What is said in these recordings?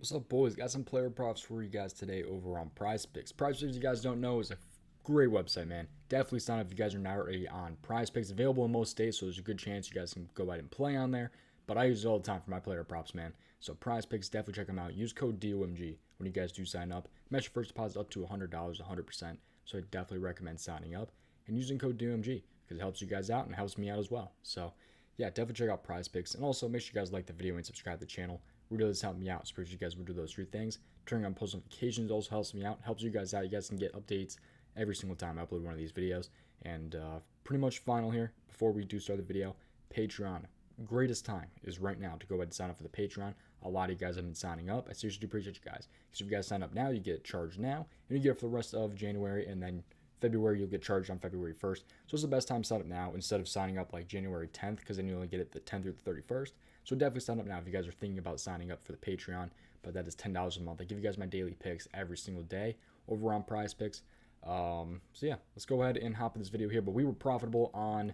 What's up, boys? Got some player props for you guys today over on prizepicks. Prizepicks, if you guys don't know, is a great website, man. Definitely sign up if you guys are not already on prizepicks. Available in most states, so there's a good chance you guys can go ahead and play on there. But I use it all the time for my player props, man. So prizepicks, definitely check them out. Use code DOMG when you guys do sign up. Match your first deposit up to $100, 100%. So I definitely recommend signing up and using code DOMG because it helps you guys out and helps me out as well. So yeah, definitely check out prizepicks. And also make sure you guys like the video and subscribe to the channel. Really does help me out. So appreciate you guys would do those three things. Turning on post notifications also helps me out. Helps you guys out. You guys can get updates every single time I upload one of these videos. And pretty much final here before we do start the video. Patreon. Greatest time is right now to go ahead and sign up for the Patreon. A lot of you guys have been signing up. I seriously do appreciate you guys. Because if you guys sign up now, you get charged now. And you get it for the rest of January. And then February, you'll get charged on February 1st. So it's the best time to sign up now instead of signing up like January 10th because then you only get it the 10th through the 31st. So definitely sign up now if you guys are thinking about signing up for the Patreon. But that is $10 a month. I give you guys my daily picks every single day over on prizepicks. So yeah, let's go ahead and hop in this video here. But we were profitable on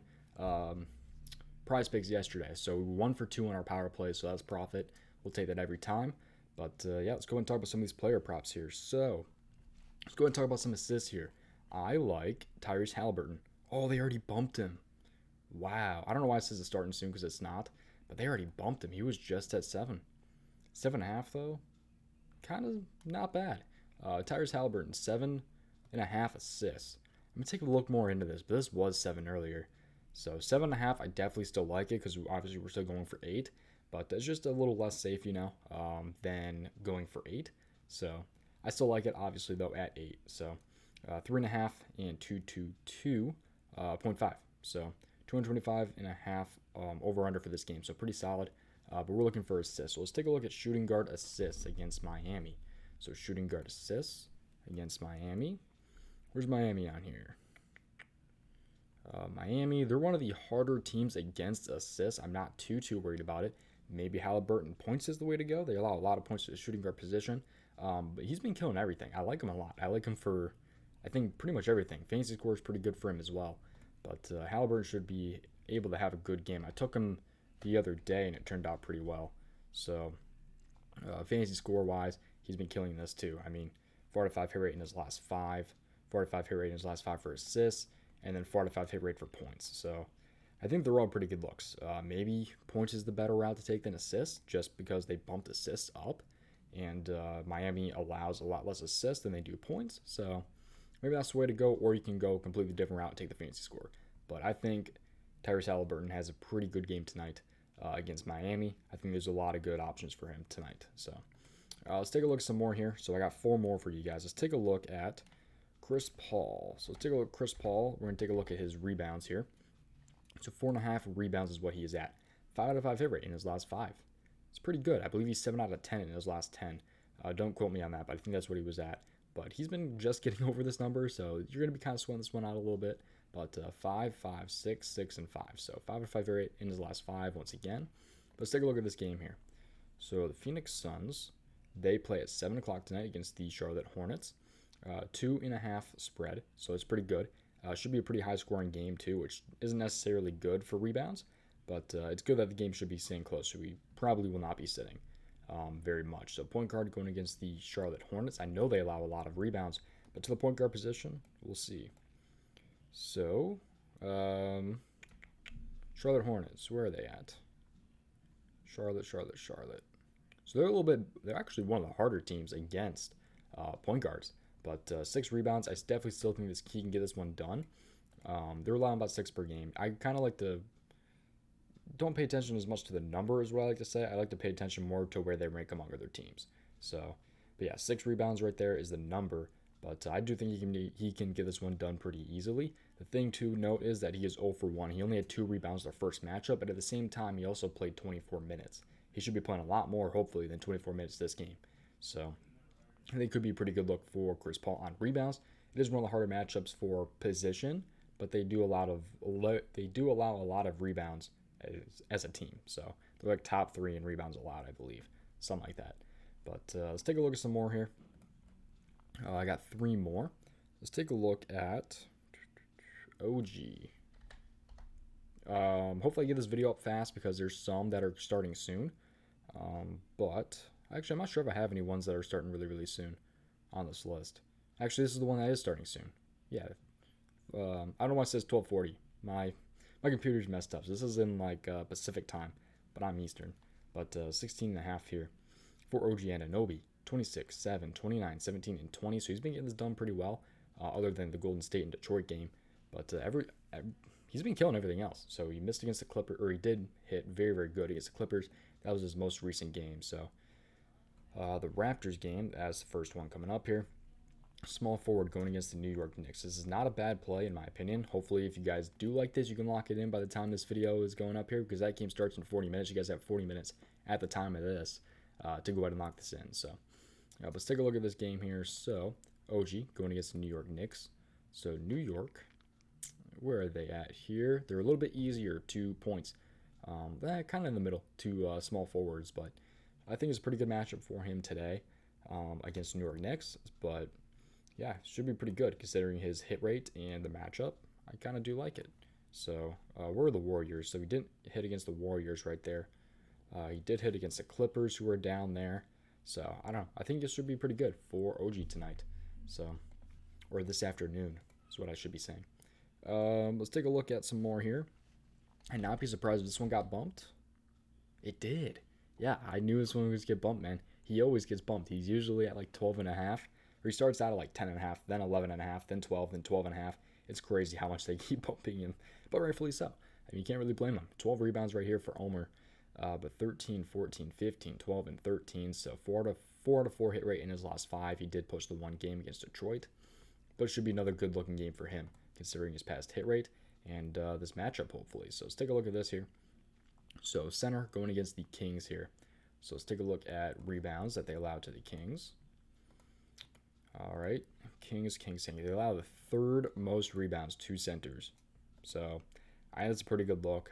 prizepicks yesterday. So we were 1 for 2 on our power play. So that's profit. We'll take that every time. But yeah, let's go ahead and talk about some of these player props here. So let's go ahead and talk about some assists here. I like Tyrese Halliburton. Oh, they already bumped him. Wow. I don't know why it says it's starting soon because it's not. But they already bumped him. He was just at 7. 7.5 though. Kind of not bad. Tyrese Halliburton, 7.5 assists. I'm going to take a look more into this. But this was 7 earlier. So 7.5, I definitely still like it because obviously we're still going for 8. But it's just a little less safe, than going for 8. So I still like it, obviously, though, at 8. So 3.5 and 222.5. So 225.5 over under for this game. So pretty solid. But we're looking for assists. So let's take a look at shooting guard assists against Miami. So shooting guard assists against Miami. Where's Miami on here? Miami, they're one of the harder teams against assists. I'm not too worried about it. Maybe Halliburton points is the way to go. They allow a lot of points to the shooting guard position. But he's been killing everything. I like him a lot. I like him for, I think, pretty much everything. Fantasy score is pretty good for him as well. But Halliburton should be able to have a good game. I took him the other day, and it turned out pretty well. So fantasy score-wise, he's been killing this too. I mean, 4 out of 5 hit rate in his last 5. 4 out of 5 hit rate in his last 5 for assists. And then 4 out of 5 hit rate for points. So I think they're all pretty good looks. Maybe points is the better route to take than assists, just because they bumped assists up. And Miami allows a lot less assists than they do points. So maybe that's the way to go, or you can go a completely different route and take the fantasy score. But I think Tyrese Halliburton has a pretty good game tonight against Miami. I think there's a lot of good options for him tonight. So let's take a look at some more here. So I got 4 more for you guys. Let's take a look at Chris Paul. So let's take a look at Chris Paul. We're going to take a look at his rebounds here. So 4.5 rebounds is what he is at. 5 out of 5 hit rate in his last 5. It's pretty good. I believe he's 7 out of 10 in his last 10. Don't quote me on that, but I think that's what he was at. But he's been just getting over this number, so you're going to be kind of sweating this one out a little bit. But 5, 5, 6, 6, and 5. So 5 out of 5 hit rate in his last 5 once again. Let's take a look at this game here. So the Phoenix Suns, they play at 7 o'clock tonight against the Charlotte Hornets. 2.5 spread, so it's pretty good. Should be a pretty high-scoring game, too, which isn't necessarily good for rebounds. But it's good that the game should be staying close, so we probably will not be sitting very much. So point guard going against the Charlotte Hornets. I know they allow a lot of rebounds, but to the point guard position, we'll see. So, Charlotte Hornets, where are they at? Charlotte. So they're actually one of the harder teams against point guards. But 6 rebounds, I definitely still think he can get this one done. They're allowing about 6 per game. I kind of like to don't pay attention as much to the number is what I like to say. I like to pay attention more to where they rank among other teams. So, but yeah, 6 rebounds right there is the number. But I do think he can get this one done pretty easily. The thing to note is that he is 0 for 1. He only had 2 rebounds the first matchup, but at the same time, he also played 24 minutes. He should be playing a lot more, hopefully, than 24 minutes this game. So I think it could be a pretty good look for Chris Paul on rebounds. It is one of the harder matchups for position, but they do allow a lot of rebounds as a team. So they're like top 3 in rebounds allowed, I believe, something like that. But let's take a look at some more here. I got 3 more. Let's take a look at OG. Hopefully I get this video up fast because there's some that are starting soon. But Actually, I'm not sure if I have any ones that are starting really, really soon on this list. Actually, this is the one that is starting soon. Yeah. I don't know why it says 12:40. My computer's messed up. So this is in like Pacific time, but I'm Eastern. But 16 and a half here for OG Anunoby. 26, 7, 29, 17, and 20. So he's been getting this done pretty well, other than the Golden State and Detroit game. But he's been killing everything else. So he missed against the Clippers, or he did hit very, very good against the Clippers. That was his most recent game. So the Raptors game, as the first one coming up here. Small forward going against the New York Knicks. This is not a bad play in my opinion. Hopefully, if you guys do like this, you can lock it in by the time this video is going up here, because that game starts in 40 minutes. You guys have 40 minutes at the time of this to go ahead and lock this in. So let's take a look at this game here. So OG going against the New York Knicks. So New York, where are they at here? They're a little bit easier, 2 points. Kind of in the middle, two small forwards, but I think it's a pretty good matchup for him today against New York Knicks. But yeah, should be pretty good considering his hit rate and the matchup. I kind of do like it. So we're the Warriors, so he didn't hit against the Warriors right there. He did hit against the Clippers, who are down there. So I don't know. I think this should be pretty good for OG tonight. So, or this afternoon is what I should be saying. Let's take a look at some more here. And not be surprised if this one got bumped. It did. Yeah, I knew this one was get bumped, man. He always gets bumped. He's usually at like 12 and a half. Or he starts out at like 10 and a half, then 11 and a half, then 12, then 12 and a half. It's crazy how much they keep bumping him, but rightfully so. I mean, you can't really blame him. 12 rebounds right here for Omer, but 13, 14, 15, 12, and 13. So 4 out of 4 hit rate in his last 5. He did push the one game against Detroit, but it should be another good looking game for him considering his past hit rate and this matchup hopefully. So let's take a look at this here. So center going against the Kings here. So let's take a look at rebounds that they allow to the Kings. All right, Kings. They allow the third most rebounds to centers. So I think that's a pretty good look.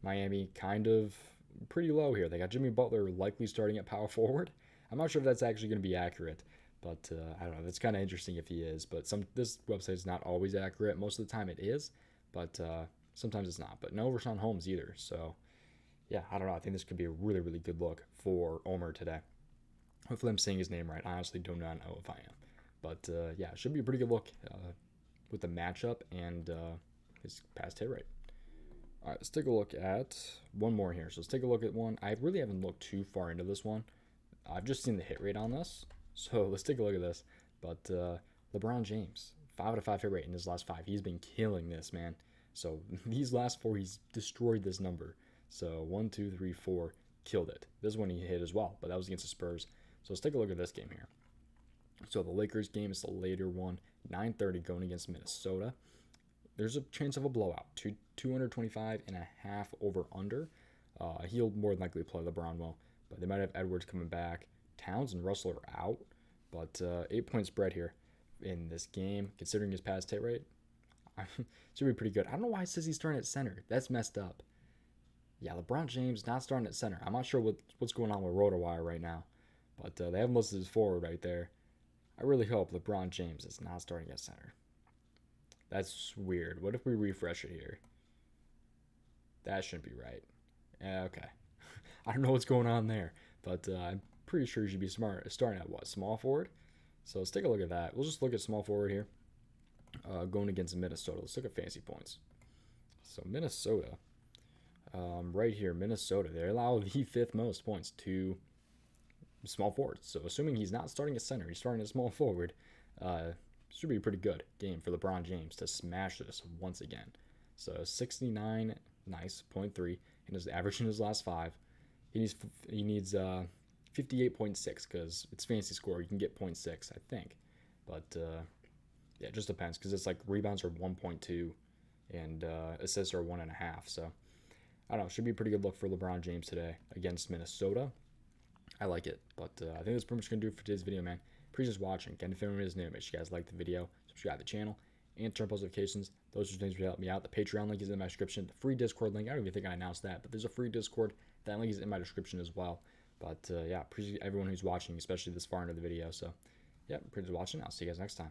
Miami kind of pretty low here. They got Jimmy Butler likely starting at power forward. I'm not sure if that's actually going to be accurate, but I don't know. That's kind of interesting if he is. But this website is not always accurate. Most of the time it is, but sometimes it's not. But no Rashawn Holmes either. So yeah, I don't know. I think this could be a really, really good look for Omer today. Hopefully I'm saying his name right. I honestly do not know if I am. But yeah, it should be a pretty good look with the matchup and his past hit rate. All right, let's take a look at one more here. So let's take a look at one. I really haven't looked too far into this one. I've just seen the hit rate on this. So let's take a look at this. But LeBron James, 5 out of 5 hit rate in his last 5. He's been killing this, man. So these last 4, he's destroyed this number. So 1, 2, 3, 4, killed it. This one he hit as well, but that was against the Spurs. So let's take a look at this game here. So the Lakers game is the later one, 9:30 going against Minnesota. There's a chance of a blowout, 225 and a half over under. He'll more than likely play LeBron well, but they might have Edwards coming back. Towns and Russell are out, but 8-point spread here in this game, considering his past hit rate. Should be pretty good. I don't know why it says he's starting at center. That's messed up. Yeah, LeBron James not starting at center. I'm not sure what's going on with RotoWire right now. But they have him listed as forward right there. I really hope LeBron James is not starting at center. That's weird. What if we refresh it here? That shouldn't be right. Yeah, okay. I don't know what's going on there. But I'm pretty sure you should be starting at what? Small forward? So let's take a look at that. We'll just look at small forward here. Going against Minnesota. Let's look at fantasy points. So Minnesota. Right here, Minnesota. They allow the 5th most points to small forward. So assuming he's not starting at center, he's starting at small forward, should be a pretty good game for LeBron James to smash this once again. So 69, nice, 0.3, and his average in his last 5. He needs 58.6 because it's fantasy score. You can get 0.6, I think. But yeah, it just depends because it's like rebounds are 1.2 and assists are 1.5. So I don't know. Should be a pretty good look for LeBron James today against Minnesota. I like it, but I think that's pretty much going to do it for today's video, man. Appreciate you watching. Again, if anyone is new, make sure you guys like the video, subscribe to the channel, and turn post notifications. Those are things that help me out. The Patreon link is in my description. The free Discord link, I don't even think I announced that, but there's a free Discord. That link is in my description as well. But yeah, appreciate everyone who's watching, especially this far into the video. So yeah, appreciate you watching. I'll see you guys next time.